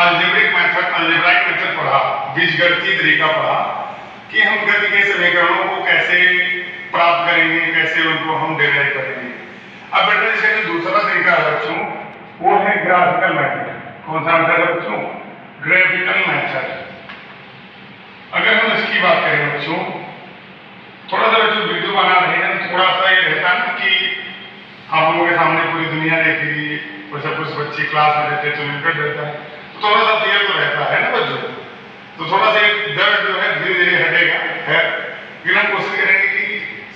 Algebraic method पढ़ा, बीजगणितीय तरीका पढ़ा कि हम गति के समीकरणों को कैसे प्राप्त करेंगे, कैसे उनको हम डिराइव करेंगे। अब बेटा इसका जो दूसरा तरीका है बच्चों, वो है ग्राफिकल मेथड। कौन सा मेथड है बच्चों? Graphical method. अगर हम इसकी बात करें बच्चों, थोड़ा सा बच्चों वीडियो बना रहे हैं, थोड़ा सा ये रहता है ना कि आप लोगों के सामने पूरी दुनिया देख रही है, वैसे कुछ बच्चे क्लास में रहते हैं तो लिमिटेड रहता है, तो थोड़ा सा फियर तो रहता है ना बच्चों, तो थोड़ा सा दर्द जो है धीरे धीरे हटेगा है। लेकिन हम कोशिश करेंगे कि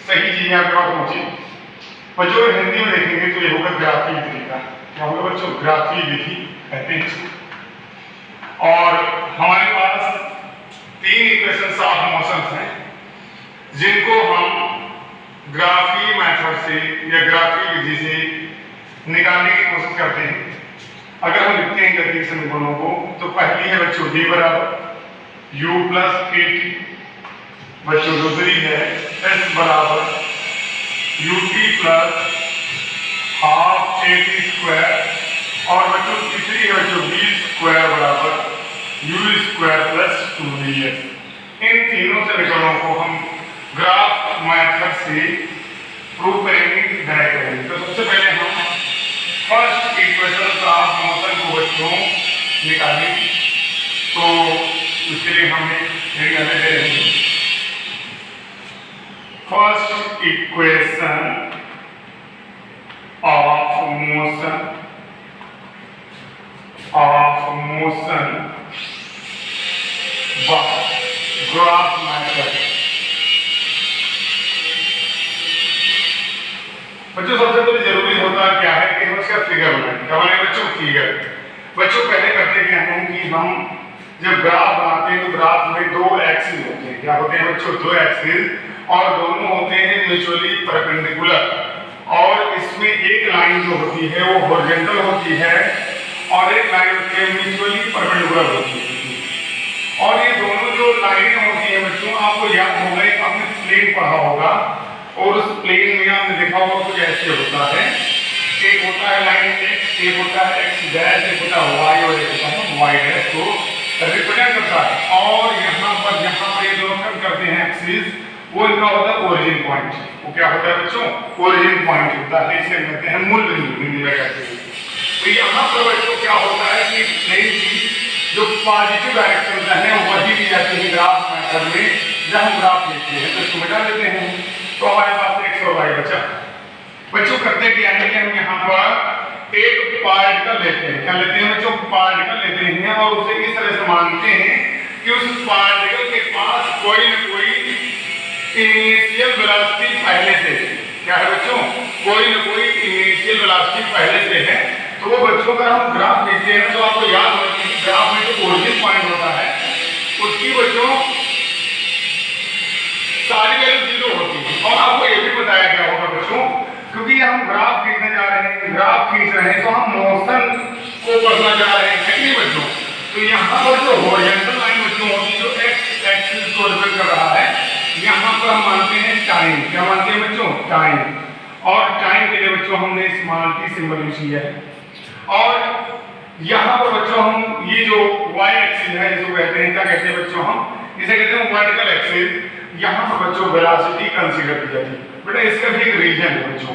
सही चीजें आपके पास पहुंचे। बच्चों हिंदी में देखेंगे तो ये होगा ग्राफीय तरीका। क्या होगा बच्चों? ग्राफीय विधि कहते हैं। और हमारे पास 3 इक्वेशंस ऑफ मोशंस हैं जिनको हम ग्राफीय मेथड से या ग्राफीय विधि से निकालने की कोशिश करते हैं। अगर हम लिखते हैं गति के समीकरणों को, तो पहली है बच्चों d बराबर u प्लस kt, बच्चों दूसरी है s बराबर ut plus half at square, और बच्चों तीसरी है बच्चों b स्क्वायर बराबर u स्क्वायर प्लस 2bs। इन तीनों समीकरणों को हम ग्राफ मेथड से प्रूव करेंगे, डिराइव करेंगे। तो सबसे पहले हम फर्स्ट इक्वेशन ऑफ मोशन को बच्चों निकालेंगे, तो उसके लिए हमें निकालने दे रहे हैं first equation of motion by graph method. बच्चों सबसे पहले जरूरी होता क्या है कि हम इसका फिगर बनाएं। क्या बनाएं बच्चों? फिगर। बच्चों पहले करते क्या हैं कि हम जब ग्राफ बनाते हैं तो ग्राफ में 2 एक्सिस होते हैं। क्या होते हैं बच्चों? 2 एक्सिस, और दोनों होते हैं म्यूचुअली परपेंडिकुलर, और इसमें एक लाइन जो होती है वो हॉरिजॉन्टल होती है और एक लाइन म्यूचुअली परपेंडिकुलर होती है। और ये दोनों जो लाइनें होती हैं बच्चों, आपको याद होगा एक आपने प्लेन पढ़ा होगा, और उस प्लेन में आपने देखा होगा कुछ ऐसे होता है, एक होता है लाइन x, एक होता है x डैश, एक होता है y और एक होता है y डैश को रिप्रेजेंट करता है। और यहाँ पर ये दोनों कट करते हैं एक्सिस, वो इनका होता है ओरिजिन पॉइंट। वो क्या होता है बच्चों? ओरिजिन पॉइंट होता है, इसे कहते हैं मूल बिंदु, हिंदी में कहते हैं। तो यहाँ पर बच्चों क्या होता है कि प्लेन की जो पॉजिटिव डायरेक्शन है वही दी जाती है ग्राफ मेथड में। जब हम ग्राफ लिखते हैं तो इसको मिटा देते हैं, तो हमारे पास x और y बचा। बच्चों करते क्या है कि हम यहाँ पर एक पार्टिकल लेते हैं। क्या लेते हैं बच्चों? पार्टिकल लेते हैं, और उसे इस तरह से मानते हैं कि उस पार्टिकल के पास कोई न कोई इनिशियल वेलोसिटी पहले से है। क्या है बच्चों? कोई न कोई इनिशियल वेलोसिटी पहले से है। तो वो बच्चों का हम ग्राफ लिखते हैं तो आपको याद होगा कि ग्राफ में जो ओरिजिन पॉइंट होता है उसकी बच्चों सारी वैल्यू 0 होती है। और आपको ये भी बताया गया होगा बच्चों, क्योंकि हम ग्राफ खींचने जा रहे हैं, ग्राफ खींच रहे हैं, तो हम मोशन को पढ़ना जा रहे हैं कि नहीं बच्चों? तो यहाँ पर जो हॉरिजॉन्टल लाइन बच्चों होती है जो x एक्सिस को रिप्रेजेंट कर रहा है, यहाँ पर हम मानते हैं टाइम। क्या मानते हैं बच्चों? टाइम। और टाइम के लिए बच्चों हमने स्मॉल t सिंबल यूज किया है। और यहाँ पर बच्चों हम ये जो y एक्सिस है इसको कहते हैं, क्या कहते हैं बच्चों? हम इसे कहते हैं वर्टिकल एक्सिस। यहाँ पर बच्चों वेलोसिटी कंसीडर की जाती है। बेटा इसका भी एक रीजन है बच्चों।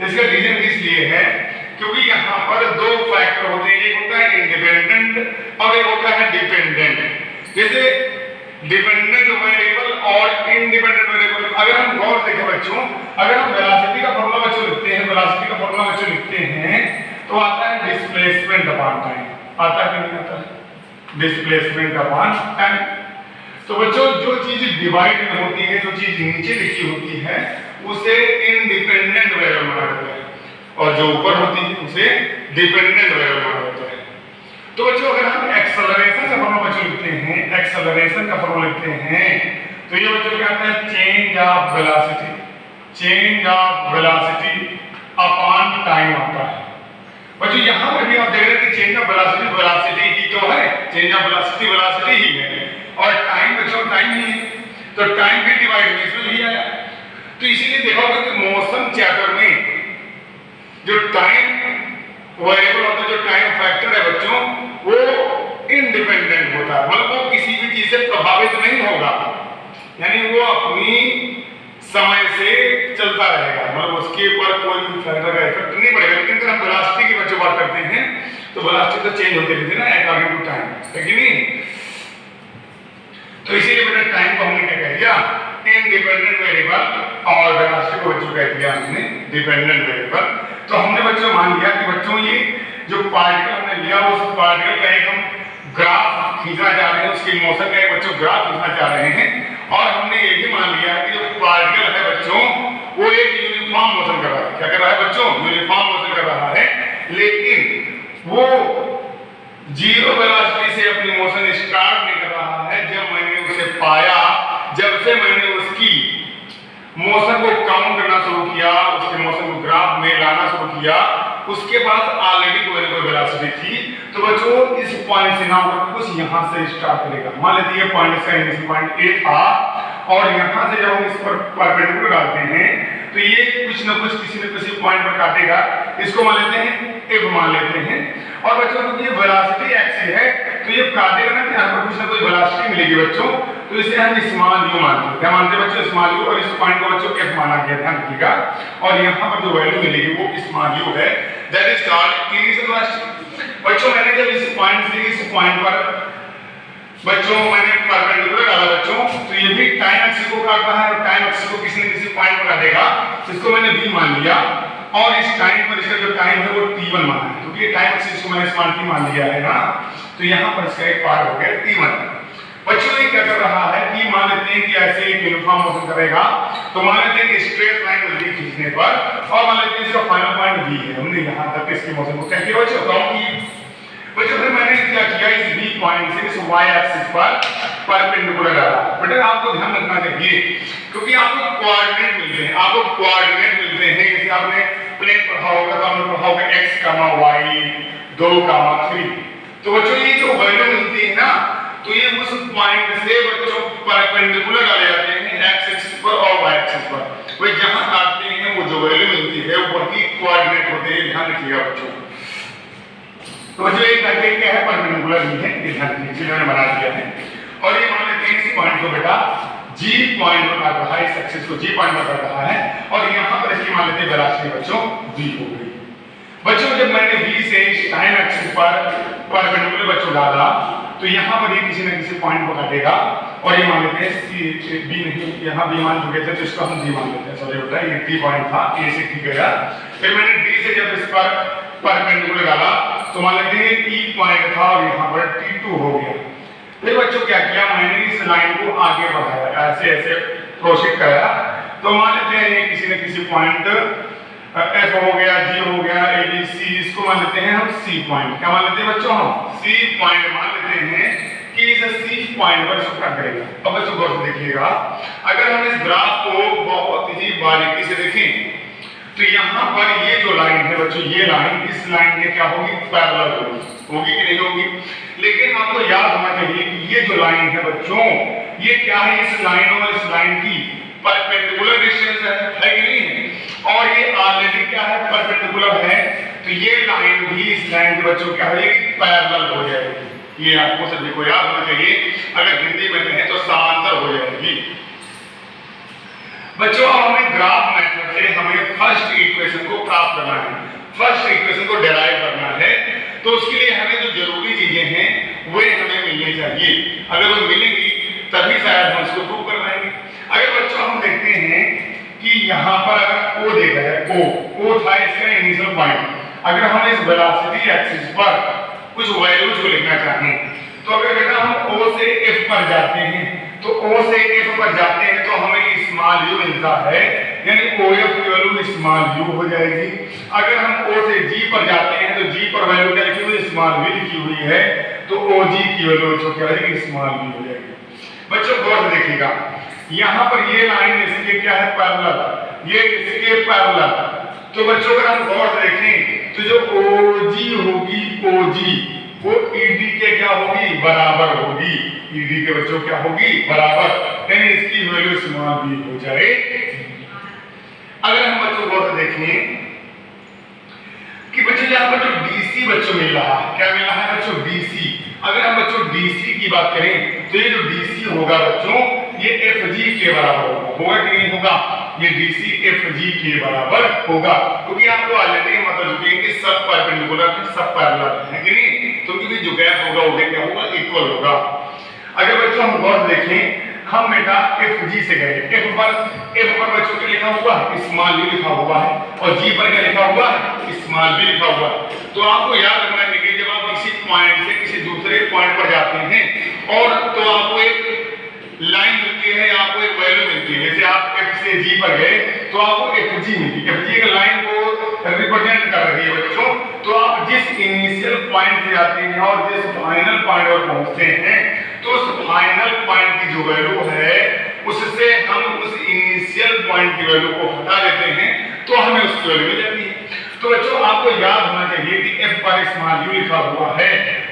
इसका रीजन इसलिए है क्योंकि यहाँ पर 2 फैक्टर होते हैं, एक होता है इंडिपेंडेंट और एक होता है डिपेंडेंट। जैसे डिपेंडेंट वेरिएबल और इंडिपेंडेंट वेरिएबल, अगर हम गौर देखें बच्चों, अगर हम वेलोसिटी का फॉर्मूला बच्चों लिखते हैं, वेलोसिटी का फॉर्मूला बच्चों लिखते हैं तो आता है डिस्प्लेसमेंट अपॉन टाइम। आता है कि नहीं आता है? Displacement upon time. तो बच्चों जो चीज डिवाइड में होती है, जो चीज नीचे लिखी होती है, उसे इंडिपेंडेंट वेरिएबल माना जाता है, और जो ऊपर होती है उसे डिपेंडेंट वेरिएबल माना जाता है। तो बच्चों अगर हम एक्सेलरेशन का फॉर्मूला बच्चों लिखते हैं, एक्सेलरेशन का फॉर्मूला लिखते हैं, तो ये बच्चों क्या आता है? Change of velocity, change of velocity upon time आता है। बच्चों यहाँ पर भी आप देख रहे हैं कि चेंज ऑफ वेलोसिटी वेलोसिटी ही तो है, चेंज ऑफ वेलोसिटी वेलोसिटी ही है, और टाइम बच्चों टाइम ही है, तो टाइम भी डिवाइड में इसमें भी आया। तो इसीलिए देखोगे कि मोशन चैप्टर में जो टाइम वेरिएबल होता है, जो टाइम फैक्टर है बच्चों, वो यानी वो अपनी समय से चलता रहेगा, मतलब उसके ऊपर कोई फैक्टर का इफेक्ट नहीं पड़ेगा। लेकिन अगर हम वेलोसिटी की बच्चों बात करते हैं तो वेलोसिटी तो चेंज होती रहती है ना अकॉर्डिंग टू टाइम, है कि नहीं? तो इसीलिए बेटा टाइम को हमने क्या कह दिया, इंडिपेंडेंट वेरिएबल, और वेलोसिटी को बच्चों कह दिया हमने डिपेंडेंट वेरिएबल। तो हमने बच्चों मान लिया कि बच्चों ये जो पार्टिकल हमने लिया उस पार्टिकल का एक हम ग्राफ खींचना चाह रहे हैं, उसकी मोशन का एक बच्चों ग्राफ खींचना चाह रहे हैं। और हमने ये भी मान लिया कि जो पार्टिकल है बच्चों वो एक यूनिफॉर्म मोशन कर रहा है। क्या कर रहा है बच्चों? यूनिफॉर्म मोशन कर रहा है, लेकिन वो जीरो वेलोसिटी से अपनी मोशन स्टार्ट नहीं कर रहा है। जब मैंने उसे पाया, जब से मैंने उसकी मोशन को काउंट करना शुरू किया, उसके मोशन को ग्राफ में लाना शुरू किया, उसके पास ऑलरेडी कोई वेलोसिटी थी। तो बच्चों इस पॉइंट से ना होकर कुछ यहां से स्टार्ट करेगा। मान लेते हैं पॉइंट का इनिशियल पॉइंट ए था, और यहां से जब हम इस पर परपेंडिकुलर डालते हैं तो ये कुछ ना कुछ किसी न किसी पॉइंट पर काटेगा। इसको मान लेते हैं एफ मान लेते हैं। और बच्चों क्योंकि ये वेलोसिटी एक्सिस है तो ये काटेगा ना, यहाँ पर कुछ ना कुछ वेलोसिटी मिलेगी बच्चों, तो इसे हम स्मॉल यू मानते हैं। क्या मानते हैं बच्चों? Small you. और इस पॉइंट को बच्चों एफ माना गया, ध्यान रखिएगा। और यहाँ पर जो वैल्यू मिलेगी वो स्मॉल यू है, that is called initial velocity. बच्चों मैंने जब इस पॉइंट से इस पॉइंट पर बच्चों मैंने परपेंडिकुलर डाला बच्चों, तो ये भी टाइम एक्सिस को काटता है, और टाइम एक्सिस को किसी न किसी पॉइंट पर काटेगा। इसको मैंने v मान लिया, और इस टाइम पर इसका जो टाइम है वो t1 माना है, क्योंकि ये टाइम एक्सिस को मैंने स्मॉल t मान लिया है ना। तो यहाँ पर इसका एक पार्ट हो गया t1। बच्चों ये क्या कर रहा है कि मान लेते हैं कि ऐसे एक यूनिफॉर्म मोशन करेगा, तो मान लेते हैं कि स्ट्रेट लाइन मिलती है खींचने पर, और मान लेते हैं इसका फाइनल पॉइंट v है। हमने यहाँ तक इसकी मोशन को क्या किया बच्चों? काउंट की। बच्चों फिर मैंने क्या किया, इस v पॉइंट से इस y एक्सिस पर परपेंडिकुलर डाला। बेटा आपको ध्यान रखना चाहिए, क्योंकि आपको कोऑर्डिनेट मिलते हैं, आपको कोऑर्डिनेट मिलते हैं। जैसे आपने प्लेन पढ़ा होगा तो आपने पढ़ा होगा x, y, 2, 3। तो बच्चों ये जो वैल्यू मिलती है ना, तो ये उस पॉइंट से बच्चों परपेंडिकुलर डाले जाते हैं x एक्सिस पर और y एक्सिस पर। वे जहां काटते हैं वो जो वैल्यू मिलती है वही कोऑर्डिनेट होते हैं, ध्यान रखिएगा बच्चों। तो बच्चों एक करके क्या है, परपेंडिकुलर ही है, ध्यान रखिए, मैंने बना दिया है। और ये मान लेते हैं इस पॉइंट को बेटा g पॉइंट पर काट रहा है, इस एक्सिस को g पॉइंट पर काट रहा है, और यहां पर इसकी मान लेते हैं वेलोसिटी बच्चों v हो गई। बच्चों जब मैंने v से इस टाइम एक्सिस पर परपेंडिकुलर बच्चों डाला, तो यहां पर ये किसी न किसी पॉइंट को काटेगा। और ये मान लेते हैं c b नहीं, यहां b मान चुके थे तो इसको हम d मान लेते हैं। सॉरी बेटा ये t पॉइंट था, a से t गया। फिर मैंने d से जब इस पर परपेंडिकुलर डाला तो मान लेते हैं e पॉइंट था, और यहां पर t2 हो गया। फिर बच्चों क्या किया, मैंने इस लाइन को आगे बढ़ाया, ऐसे ऐसे प्रोसीड कराया। तो मान लेते हैं ये किसी न किसी पॉइंट f हो गया, g हो गया, a b c, इसको मान लेते हैं हम c पॉइंट। क्या मान लेते हैं बच्चों? हम c पॉइंट मान लेते हैं कि इस c पॉइंट पर इसको क्या करेगा। अब बच्चों गौर से देखिएगा, अगर हम इस ग्राफ को बहुत ही बारीकी से देखें तो यहाँ पर ये जो लाइन है बच्चों, ये लाइन इस लाइन के क्या होगी, पैरेलल होगी कि नहीं होगी। लेकिन आपको याद होना चाहिए कि ये जो लाइन है बच्चों, ये क्या है, इस लाइन और इस लाइन की परपेंडिकुलर डिस्टेंस है कि नहीं है। और ये ऑलरेडी क्या है, परपेंडिकुलर है। तो ये लाइन भी इस लाइन के बच्चों क्या हो जाएगी, पैरेलल हो जाएगी। ये आपको सभी को याद होना चाहिए, अगर हिंदी में कहें तो समांतर हो जाएगी। बच्चों अब हमें ग्राफ मेथड से हमें फर्स्ट इक्वेशन को प्राप्त करना है, फर्स्ट इक्वेशन को डेराइव करना है। तो उसके लिए हमें जो जरूरी चीजें हैं वे हमें मिलनी चाहिए। अगर वो मिलेंगी तभी शायद हम इसको प्रूव कर पाएंगे। अगर बच्चों हम देखते हैं कि यहाँ पर अगर O देखा है, O था इसका इनिशियल पॉइंट। अगर हम इस वेलोसिटी एक्सिस पर कुछ वैल्यूज को लिखना चाहें तो अगर बेटा हम O से F पर जाते हैं, तो O से F पर जाते हैं तो हमें स्मॉल u मिलता है, यानी OF की वैल्यू स्मॉल u हो जाएगी। अगर हम O से G पर जाते हैं तो G पर वैल्यू क्या लिखी हुई है, स्मॉल v लिखी हुई है, तो OG की वैल्यू जो क्या है, स्मॉल v हो जाएगी। बच्चों गौर से देखिएगा, यहाँ पर ये लाइन इसके क्या है, पैरेलल, ये इसके पैरेलल। तो बच्चों अगर हम गौर से देखें तो जो OG होगी, OG वो ED के क्या होगी, बराबर होगी। ED के बच्चों क्या होगी, बराबर, यानी इसकी वैल्यू स्मॉल v हो जाए। अगर हम बच्चों गौर से देखें कि बच्चों यहाँ पर जो DC बच्चों मिल रहा है, क्या मिल रहा है बच्चों, DC। अगर हम बच्चों DC की बात करें तो ये जो DC होगा बच्चों, ये FG के बराबर होगा कि नहीं होगा, ये DC FG के बराबर होगा, क्योंकि आपको ऑलरेडी हम बता चुके हैं कि सब परपेंडिकुलर सब पैरेलल है कि नहीं, तो क्योंकि जो गैप होगा वो क्या होगा, इक्वल होगा। अगर बच्चों हम गौर देखें, हम बेटा FG से गए, F पर बच्चों के लिखा हुआ है स्मॉल b लिखा हुआ है और G पर क्या लिखा हुआ है, स्मॉल b लिखा हुआ है। तो आपको याद रखना है कि जब आप किसी पॉइंट से किसी दूसरे पॉइंट पर जाते हैं और तो आपको एक लाइन मिलती है, आपको एक वैल्यू मिलती है, जैसे आप F से G पर गए तो आपको FG मिली, FG एक लाइन को रिप्रेजेंट कर रही है बच्चों। तो आप जिस इनिशियल पॉइंट से जाते हैं और जिस फाइनल पॉइंट पर पहुंचते हैं, तो उस फाइनल पॉइंट की जो वैल्यू है उससे हम उस इनिशियल पॉइंट की वैल्यू को हटा देते हैं तो हमें उसकी वैल्यू मिल जाती है। तो बच्चों आपको याद होना चाहिए कि F पर स्मॉल u लिखा हुआ है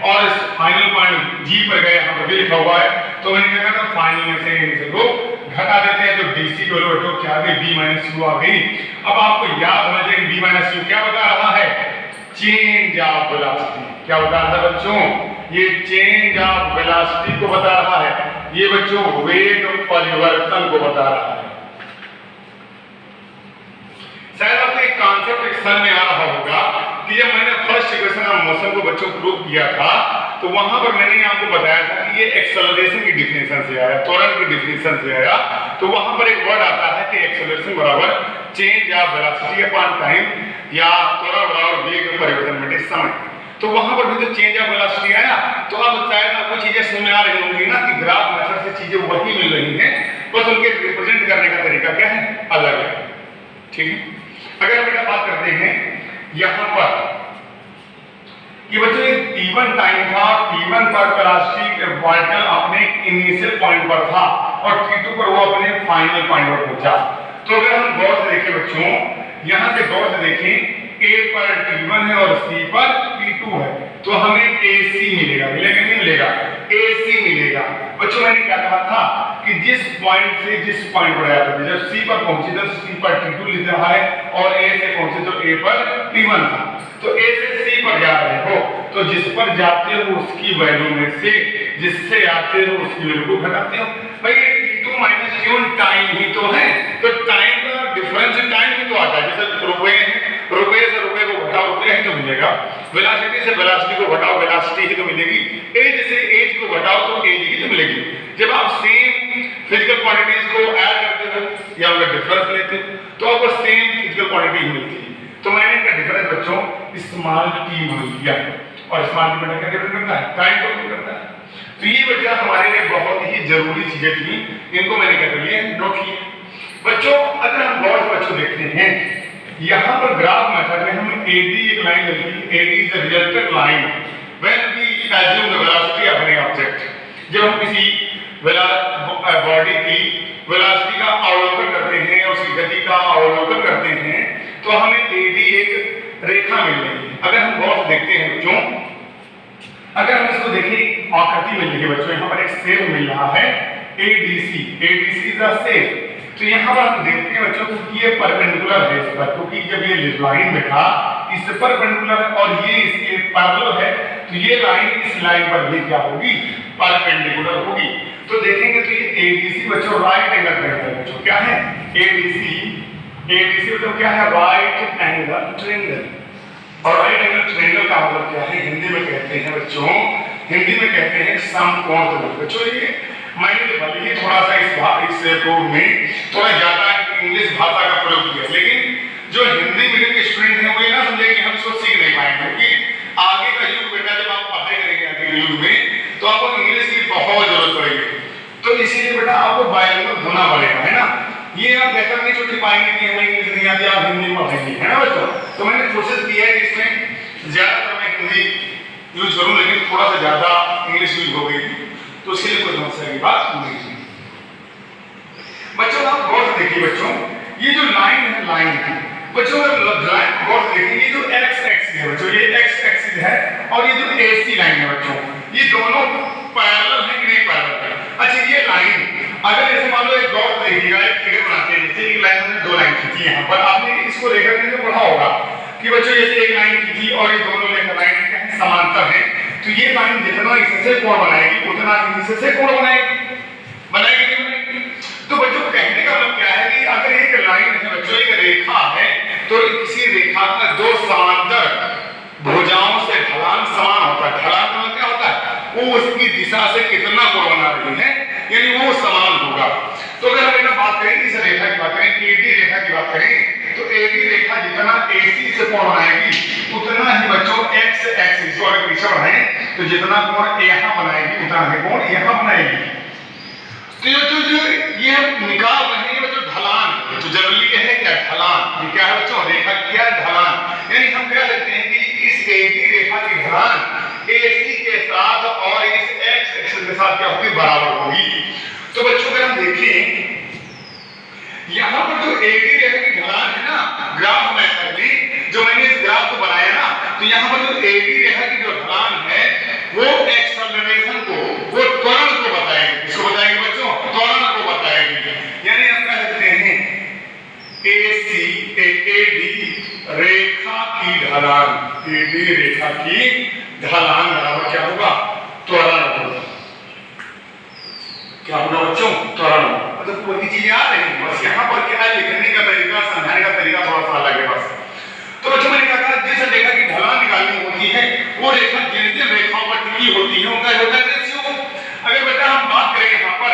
और इस फाइनल पॉइंट G पर गए यहाँ पर भी लिखा हुआ है, तो मैंने क्या कहा था फाइनल में से इनिशियल को घटा देते हैं, तो DC की वैल्यू बच्चों क्या आ गई, b - u आ गई। अब आपको याद होना चाहिए कि b - u क्या बता रहा है, चेंज ऑफ वेलोसिटी। क्या बता रहा है बच्चों, ये चेंज ऑफ वेलोसिटी को बता रहा है, ये बच्चों वेग परिवर्तन को बता रहा है। शायद आपको एक कॉन्सेप्ट समझ में आ रहा होगा कि जब मैंने फर्स्ट इक्वेशन ऑफ मोशन को बच्चों प्रूव किया था तो वहां पर मैंने आपको बताया था कि ये एक्सेलरेशन की डेफिनेशन से आया, त्वरण की डेफिनेशन से आया। तो वहां पर एक वर्ड आता है कि एक्सेलरेशन बराबर change of velocity upon time, या त्वरण बराबर वेग परिवर्तन बटे समय। तो वहां पर भी तो चेंज ऑफ वेलोसिटी आया। तो अब शायद आपको चीजें समझ में आ रही होंगी ना कि ग्राफ मेथड से चीजें वही मिल रही हैं, बस उनके रिप्रेजेंट करने का तरीका क्या है, अलग है। ठीक है, अगर हम बेटा बात करते हैं यहां पर कि बच्चों एक t1 टाइम था, t1 पर वेलोसिटी पार्टिकल अपने इनिशियल पॉइंट पर था और t2 पर वो अपने फाइनल पॉइंट पर पहुंचा। तो अगर हम गौर से देखें बच्चों, यहां से गौर से देखें, A पर t1 है और C पर t2 है, तो हमें AC मिलेगा, मिलेगा नहीं मिलेगा, AC मिलेगा। बच्चों मैंने क्या कहा था कि जिस पॉइंट से जिस पॉइंट पर आया था, जब C पर पहुंचे तो C पर t2 लिख रहा है और A से पहुंचे तो A पर t1 था। तो A से C पर जा रहे हो तो जिस पर जाते हो उसकी वैल्यू में से जिससे आते हो उसकी वैल्यू को घटाते हो। भाई ये t2 माइनस t1 टाइम ही तो है, तो टाइम का डिफरेंस टाइम ही तो आता है। जैसे रुपए से रुपए को घटाओ रुपए ही तो मिलेगा, वेलोसिटी से वेलोसिटी को घटाओ वेलोसिटी ही तो मिलेगी, एज से एज को घटाओ तो एज ही तो मिलेगी। जब आप सेम फिजिकल क्वांटिटीज को ऐड करते हो या उनका डिफरेंस लेते हो तो आपको सेम फिजिकल क्वांटिटी मिलती है। तो मैंने इनका डिफरेंस बच्चों स्मॉल t मान लिया और स्मॉल t बड़ा क्या डिफरेंस करता है, टाइम को डिफरेंस करता है। तो ये बच्चा हमारे लिए बहुत ही जरूरी चीजें थी, इनको मैंने क्या कर लिया, नोट किया। बच्चों अगर हम गौर से बच्चों देखते हैं यहाँ पर ग्राफ मेथड में हमें AD एक लाइन मिलती है, AD is the resultant line when we assume the velocity of an object। जब हम किसी बॉडी की वेलोसिटी का अवलोकन करते हैं या उसकी गति का अवलोकन करते हैं तो हमें AD एक रेखा मिल रही है। अगर हम गौर से देखते हैं बच्चों, अगर हम इसको देखें आकृति मिल रही है बच्चों, यहाँ पर एक शेप मिल रहा है ADC, ADC is a shape. तो यहाँ पर हम देखते हैं बच्चों क्योंकि ये परपेंडिकुलर है इस पर, क्योंकि जब ये लाइन में था इस पर परपेंडिकुलर है और ये इसके पैरेलल है, तो ये लाइन इस लाइन पर भी क्या होगी, परपेंडिकुलर होगी। तो देखेंगे तो ये ADC बच्चों राइट एंगल ट्रायंगल बच्चों क्या है, ADC बच्चों क्या है, राइट एंगल ट्रायंगल। और राइट एंगल ट्रायंगल का मतलब क्या है, हिंदी में कहते हैं बच्चों, हिंदी में कहते हैं समकोण त्रिभुज। बच्चों ये मैंने भले ही थोड़ा सा इस रूप में थोड़ा ज्यादा इंग्लिश भाषा का प्रयोग किया, लेकिन जो हिंदी मीडियम के स्टूडेंट हैं वो ये ना समझे कि हम इसको सीख नहीं पाएंगे, क्योंकि आगे का युग बेटा जब आप पढ़ाई करेंगे आगे के युग में तो आपको इंग्लिश की बहुत जरूरत पड़ेगी। तो इसीलिए बेटा आपको बाइलिंगुअल होना पड़ेगा, है ना। ये आप बेहतर नहीं छुट्टी पाएंगे कि हमें इंग्लिश नहीं आती, आप हिंदी में पढ़ेंगे, है ना बच्चों। तो मैंने कोशिश की है कि इसमें ज्यादातर मैं हिंदी यूज करूँ, लेकिन थोड़ा सा ज्यादा इंग्लिश यूज हो गई तो उसके लिए कोई समस्या की बात नहीं है। बच्चों आप गौर से देखिए बच्चों, ये जो लाइन है, लाइन है बच्चों, अगर लाइन गौर से देखिए, ये जो x एक्सिस है बच्चों, ये x एक्सिस है और ये जो AC लाइन है बच्चों, ये दोनों पैरेलल है कि नहीं पैरेलल है। अच्छा ये लाइन अगर जैसे मान लो एक गौर से देखिएगा, एक फिगर बनाते हैं, जैसे एक लाइन में दो लाइन खींची यहाँ पर, आपने इसको रेखा खींच के पढ़ा होगा कि बच्चों जैसे एक लाइन खींची और ये दोनों लाइन समांतर है, तो ये लाइन जितना इससे कोण बनाएगी उतना इससे कोण बनाएगी, बनाएगी नहीं बनाएगी। तो बच्चों कहने का मतलब क्या है कि अगर एक लाइन है बच्चों, एक रेखा है, तो किसी रेखा का दो समांतर भुजाओं से ढलान समान होता है। ढलान का मतलब क्या होता है? वो उसकी दिशा से कितना कोण बना रही है, यानी वो समान होगा। तो अगर हम एक बात करें, इस रेखा की बात करें, एडी रेखा की बात करें, तो एडी रेखा जितना एसी से कोण बनाएगी उतना ही बच्चों एक्स एक्सिस और पीछे बढ़ाएं तो जितना कोण यहाँ बनाएगी उतना ही कोण यहाँ बनाएगी। तो जो ये निकाल रहे हैं बच्चों ढलान, तो जनरली ये है क्या? ढलान। ये क्या है बच्चों? रेखा क्या ढलान। यानी हम कह सकते हैं कि इस एडी रेखा की ढलान एसी के साथ और इस एक्स एक्सिस के साथ क्या होगी? बराबर होगी। तो बच्चों अगर हम देखें यहां पर जो एडी रेखा की ढलान है ना, ग्राफ में करके जो मैंने इस ग्राफ को बनाया ना, तो यहां पर जो एडी रेखा की जो ढलान है वो एक्सेलरेशन को, वो त्वरण को बताएगी। इसको बताएगी बच्चों, त्वरण को बताएगी। यानी हम कह सकते हैं एसी एडी रेखा की ढलान, एडी रेखा की ढलान बराबर क्या होगा? त्वरण होगा। क्या होगा बच्चों? त्वरण। मतलब कोई चीज याद नहीं, बस यहाँ पर क्या है लिखने का तरीका, समझाने का तरीका थोड़ा सा अलग है बस। तो बच्चों मैंने कहा जिस रेखा की ढलान निकालनी होती है वो रेखा जिन जिन रेखाओं पर टिकी होती है उनका होता है रेशियो। अगर बेटा हम बात करें यहाँ पर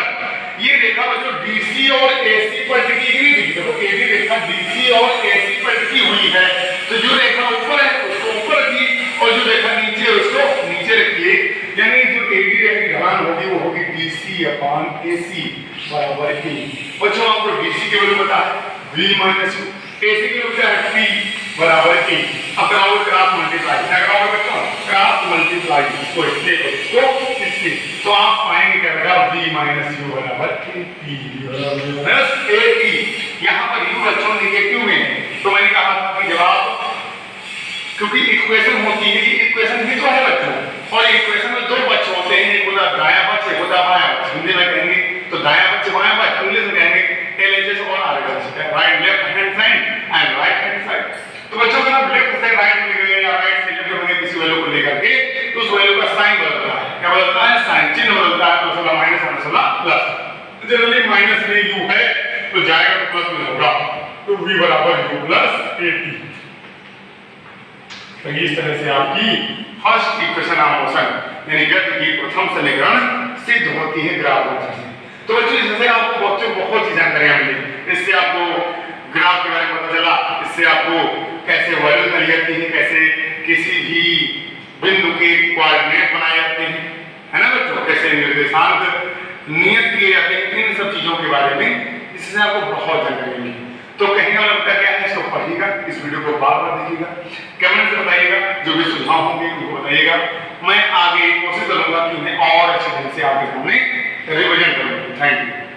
ये रेखा बच्चों डीसी और एसी पर टिकी नहीं टिकी, देखो एडी रेखा डीसी और एसी पर टिकी हुई है, तो जो रेखा ऊपर है उसको ऊपर रखिए और जो रेखा नीचे है उसको नीचे रखिए। यानी जो एडी रेखा की ढलान होगी वो होगी डीसी अपॉन एसी बराबर की। बच्चों आपको डीसी की वैल्यू पता है v माइनस u, एसी की वैल्यू क्या है p बराबर की। अब कराओगे क्रॉस मल्टीप्लाई, क्या कराओगे बच्चों? क्रॉस मल्टीप्लाई इसको इससे इसको इससे, तो आप पाएंगे क्या बेटा? v माइनस u बराबर p प्लस at। यहाँ पर u बच्चों नेगेटिव में है, तो मैंने कहा था कि जब आप, क्योंकि इक्वेशन होती है, ये इक्वेशन भी तो है बच्चों, और इक्वेशन में दो पक्ष होते हैं, एक होता दायां पक्ष, एक होता बायां पक्ष। हिंदी में कहेंगे तो दायां पक्ष बायां पक्ष, इंग्लिश में कहेंगे LHS और RHS, right left hand side and right hand side. तो बच्चों अगर आप लेफ्ट से राइट में लिखेंगे या राइट से लेफ्ट में किसी वैल्यू को लेकर के, तो उस वैल्यू का साइन बदलता है। क्या बदलता है? साइन, चिन्ह बदलता है। तो माइनस प्लस, जनरली माइनस में u है तो जाएगा तो प्लस में होगा, तो v बराबर u प्लस at। तो इस तरह से आपकी फर्स्ट इक्वेशन ऑफ मोशन यानी गति की प्रथम समीकरण सिद्ध होती है ग्राफ मोशन से। तो बच्चों इससे आपको बहुत सी जानकारियां मिली। इससे आपको ग्राफ के बारे में पता चला, इससे आपको कैसे वैल्यू निकाली जाती है, कैसे किसी भी बिंदु के कोऑर्डिनेट बनाए जाते हैं, है ना बच्चों, कैसे निर्देशांक नियत किए जाते हैं, इन सब चीजों के बारे में इससे आपको बहुत जानकारी मिली। तो कहने वाला मुद्दा क्या है, इसको पढ़िएगा, इस वीडियो को बार बार देखिएगा, कमेंट से बताइएगा, जो भी सुझाव होंगे उनको बताइएगा। मैं आगे कोशिश करूंगा कि उन्हें और अच्छे ढंग से आपके सामने रिप्रेजेंट करूं। Thank you.